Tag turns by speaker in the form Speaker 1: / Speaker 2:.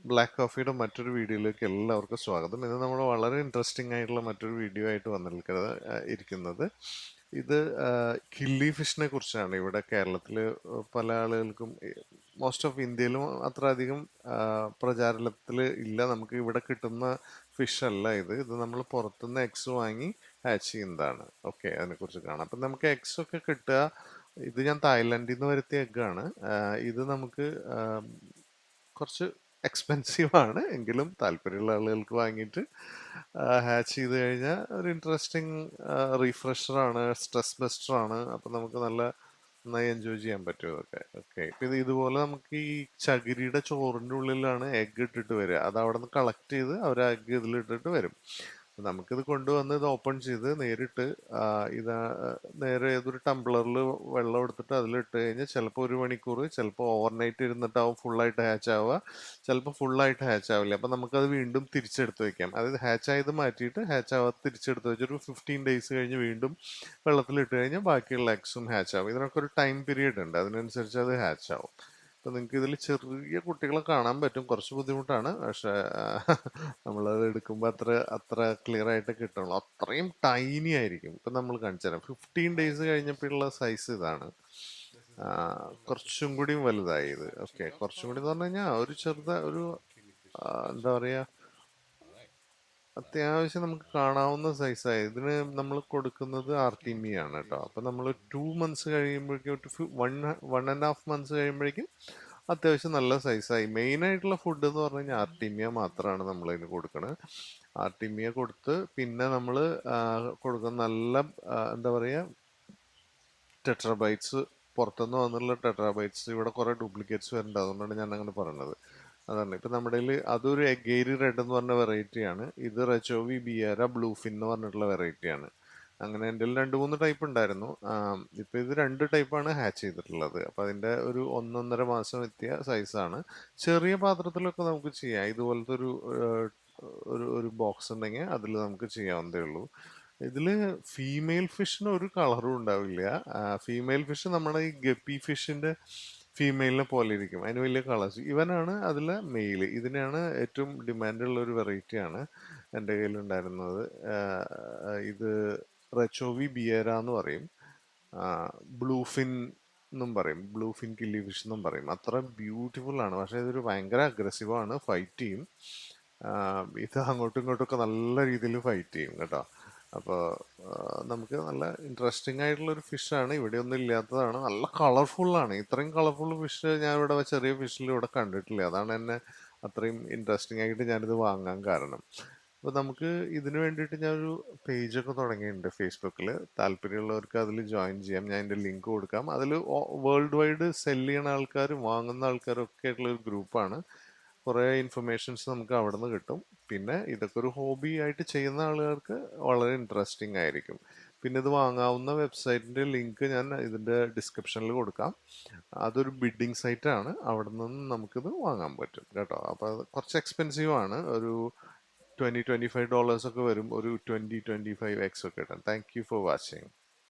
Speaker 1: Black കോഫിയുടെ മറ്റൊരു വീഡിയോയിലേക്ക് എല്ലാവർക്കും സ്വാഗതം. ഇത് നമ്മൾ വളരെ ഇൻട്രസ്റ്റിംഗ് ആയിട്ടുള്ള മറ്റൊരു വീഡിയോ ആയിട്ട് ഇരിക്കുന്നത്. ഇത് കില്ലി ഫിഷിനെ കുറിച്ചാണ്. ഇവിടെ കേരളത്തിൽ പല ആളുകൾക്കും മോസ്റ്റ് ഓഫ് ഇന്ത്യയിലും അത്ര അധികം പ്രചാരത്തിൽ ഇല്ല. നമുക്ക് ഇവിടെ കിട്ടുന്ന ഫിഷ് അല്ല ഇത്. ഇത് നമ്മൾ പുറത്തുനിന്ന് എഗ്സ് വാങ്ങി ഹാച്ച് ചെയ്യുന്നതാണ്. ഓക്കെ, അതിനെക്കുറിച്ച് കാണാം. അപ്പം നമുക്ക് എഗ്സ് ഒക്കെ കിട്ടുക, ഇത് ഞാൻ തായ്ലൻഡിൽ നിന്ന് വരുത്തിയ എഗ്ഗാണ്. ഇത് നമുക്ക് കുറച്ച് എക്സ്പെൻസീവ് ആണ്, എങ്കിലും താല്പര്യമുള്ള ആളുകൾക്ക് വാങ്ങിയിട്ട് ഹാച്ച് ചെയ്ത് കഴിഞ്ഞാൽ ഒരു ഇൻട്രസ്റ്റിംഗ് റീഫ്രഷറാണ്, സ്ട്രെസ് ബസ്റ്ററാണ്. അപ്പം നമുക്ക് നന്നായി എൻജോയ് ചെയ്യാൻ പറ്റും ഇതൊക്കെ. ഓക്കെ, ഇപ്പം ഇതുപോലെ നമുക്ക് ഈ ചകിരിയുടെ ചോറിൻ്റെ ഉള്ളിലാണ് എഗ്ഗ് ഇട്ടിട്ട് വരിക. അത് അവിടെ നിന്ന് കളക്ട് ചെയ്ത് അവർ ആ എഗ്ഗ് ഇതിലിട്ടിട്ട് വരും. നമുക്കിത് കൊണ്ടുവന്ന് ഇത് ഓപ്പൺ ചെയ്ത് നേരിട്ട് ഇതാ നേരെ ഏതൊരു ടംബ്ലറിൽ വെള്ളം എടുത്തിട്ട് അതിലിട്ട് കഴിഞ്ഞാൽ ചിലപ്പോൾ 1 മണിക്കൂർ, ചിലപ്പോൾ ഓവർനൈറ്റ് ഇരുന്നിട്ടാവും ഫുള്ളായിട്ട് ഹാച്ച് ആവുക, ചിലപ്പോൾ ഫുള്ളായിട്ട് ഹാച്ച് ആവില്ല. അപ്പം നമുക്കത് വീണ്ടും തിരിച്ചെടുത്ത് വെക്കാം. അതായത് ഹാച്ച് ആയത് മാറ്റിയിട്ട് ഹാച്ച് ആവാതെ തിരിച്ചെടുത്ത് വെച്ചൊരു 15 days കഴിഞ്ഞ് വീണ്ടും വെള്ളത്തിലിട്ട് കഴിഞ്ഞാൽ ബാക്കിയുള്ള എഗ്സും ഹാച്ച് ആവും. ഇതിനൊക്കെ ഒരു ടൈം പീരീഡ് ഉണ്ട്, അതിനനുസരിച്ച് അത് ഹാച്ച് ആവും. അപ്പം നിങ്ങൾക്ക് ഇതിൽ ചെറിയ കുട്ടികളെ കാണാൻ പറ്റും, കുറച്ച് ബുദ്ധിമുട്ടാണ്. പക്ഷേ നമ്മളത് എടുക്കുമ്പോൾ അത്ര അത്ര ക്ലിയർ ആയിട്ട് കിട്ടുള്ളൂ. അത്രയും ടൈനി ആയിരിക്കും. ഇപ്പം നമ്മൾ കാണിച്ചു തരാം. 15 days കഴിഞ്ഞപ്പോഴുള്ള സൈസ് ഇതാണ്. കുറച്ചും കൂടി വലുതായി ഇത്. ഓക്കെ, കുറച്ചും കൂടി എന്ന് പറഞ്ഞു കഴിഞ്ഞാൽ ഒരു ഒരു എന്താ പറയുക, അത്യാവശ്യം നമുക്ക് കാണാവുന്ന സൈസായി. ഇതിന് നമ്മൾ കൊടുക്കുന്നത് ആർട്ടിമി ആണ് കേട്ടോ. അപ്പം നമ്മൾ 2 months കഴിയുമ്പോഴേക്കും, 1.5 months കഴിയുമ്പോഴേക്കും അത്യാവശ്യം നല്ല സൈസായി. മെയിൻ ആയിട്ടുള്ള ഫുഡ് എന്ന് പറഞ്ഞു കഴിഞ്ഞാൽ ആർട്ടിമിയ മാത്രമാണ് നമ്മളതിന് കൊടുക്കുന്നത്. ആർട്ടിമിയ കൊടുത്ത് പിന്നെ നമ്മൾ കൊടുക്കുന്ന നല്ല എന്താ പറയുക, ടെട്രാബൈറ്റ്സ്, പുറത്തുനിന്ന് വന്നുള്ള ടെട്രാബൈറ്റ്സ്. ഇവിടെ കുറേ ഡ്യൂപ്ലിക്കേറ്റ്സ് വരുന്നുണ്ട്, അതുകൊണ്ടാണ് ഞാൻ അങ്ങനെ പറഞ്ഞത്. അതാണ് ഇപ്പം നമ്മുടെ കയ്യിൽ അതൊരു എഗേരി റെഡ് എന്ന് പറഞ്ഞ വെറൈറ്റിയാണ്. ഇത് റെച്ചോവി ബിയേര ബ്ലൂ ഫിൻ എന്ന് പറഞ്ഞിട്ടുള്ള വെറൈറ്റിയാണ്. അങ്ങനെ എൻ്റെ 2-3 ടൈപ്പ് ഉണ്ടായിരുന്നു. ഇപ്പം ഇത് 2 ടൈപ്പാണ് ഹാച്ച് ചെയ്തിട്ടുള്ളത്. അപ്പം അതിൻ്റെ ഒരു 1-1.5 മാസം എത്തിയ സൈസാണ്. ചെറിയ പാത്രത്തിലൊക്കെ നമുക്ക് ചെയ്യാം. ഇതുപോലത്തെ ഒരു ബോക്സ് ഉണ്ടെങ്കിൽ അതിൽ നമുക്ക് ചെയ്യാവുന്നതേ ഉള്ളൂ. ഇതിൽ ഫീമെയിൽ ഫിഷിന് ഒരു കളറും ഉണ്ടാവില്ല. ഫീമെയിൽ ഫിഷ് നമ്മുടെ ഈ ഗപ്പി ഫിഷിന്റെ ഫീമെയിലിനെ പോലെ ഇരിക്കും, അതിന് വലിയ കളേഴ്സ്. ഇവനാണ് അതിലെ മെയിൽ. ഇതിനാണ് ഏറ്റവും ഡിമാൻഡുള്ള ഒരു വെറൈറ്റിയാണ് എൻ്റെ കയ്യിലുണ്ടായിരുന്നത്. ഇത് റെച്ചോവി ബിയേര എന്ന് പറയും, ബ്ലൂഫിൻ എന്നും പറയും, ബ്ലൂഫിൻ കില്ലി ഫിഷ് എന്നും പറയും. അത്ര ബ്യൂട്ടിഫുൾ ആണ്. പക്ഷേ ഇതൊരു ഭയങ്കര അഗ്രസീവാണ്, ഫൈറ്റ് ചെയ്യും. ഇത് അങ്ങോട്ടും ഇങ്ങോട്ടും ഒക്കെ നല്ല രീതിയിൽ ഫൈറ്റ് ചെയ്യും കേട്ടോ. അപ്പോൾ നമുക്ക് നല്ല ഇൻട്രസ്റ്റിംഗ് ആയിട്ടുള്ള ഒരു ഫിഷാണ്. ഇവിടെ ഒന്നും ഇല്ലാത്തതാണ്. നല്ല കളർഫുള്ളാണ്. ഇത്രയും കളർഫുൾ ഫിഷ് ഞാൻ ഇവിടെ ചെറിയ ഫിഷിൽ ഇവിടെ കണ്ടിട്ടില്ല. അതാണ് എന്നെ അത്രയും ഇൻട്രസ്റ്റിംഗ് ആയിട്ട് ഞാനിത് വാങ്ങാൻ കാരണം. അപ്പോൾ നമുക്ക് ഇതിന് വേണ്ടിയിട്ട് ഞാനൊരു പേജൊക്കെ തുടങ്ങിയിട്ടുണ്ട് ഫേസ്ബുക്കിൽ. താല്പര്യമുള്ളവർക്ക് അതിൽ ജോയിൻ ചെയ്യാം. ഞാൻ എൻ്റെ ലിങ്ക് കൊടുക്കാം. അതിൽ വേൾഡ് വൈഡ് സെല് ചെയ്യണ ആൾക്കാരും വാങ്ങുന്ന ആൾക്കാരും ഒക്കെ ആയിട്ടുള്ള ഒരു ഗ്രൂപ്പാണ്. കുറേ ഇൻഫർമേഷൻസ് നമുക്ക് അവിടെ നിന്ന് കിട്ടും. പിന്നെ ഇതൊക്കെ ഒരു ഹോബി ആയിട്ട് ചെയ്യുന്ന ആളുകൾക്ക് വളരെ ഇൻട്രസ്റ്റിംഗ് ആയിരിക്കും. പിന്നെ ഇത് വാങ്ങാവുന്ന വെബ്സൈറ്റിൻ്റെ ലിങ്ക് ഞാൻ ഇതിൻ്റെ ഡിസ്ക്രിപ്ഷനിൽ കൊടുക്കാം. അതൊരു ബിഡിങ് സൈറ്റാണ്, അവിടെ നിന്ന് നമുക്കിത് വാങ്ങാൻ പറ്റും കേട്ടോ. അപ്പോൾ അത് കുറച്ച് എക്സ്പെൻസീവ് ആണ്. ഒരു $20-25 ഒക്കെ വരും, ഒരു 20-25 എക്സ് ഒക്കെ കിട്ടാൻ. Thank you for watching.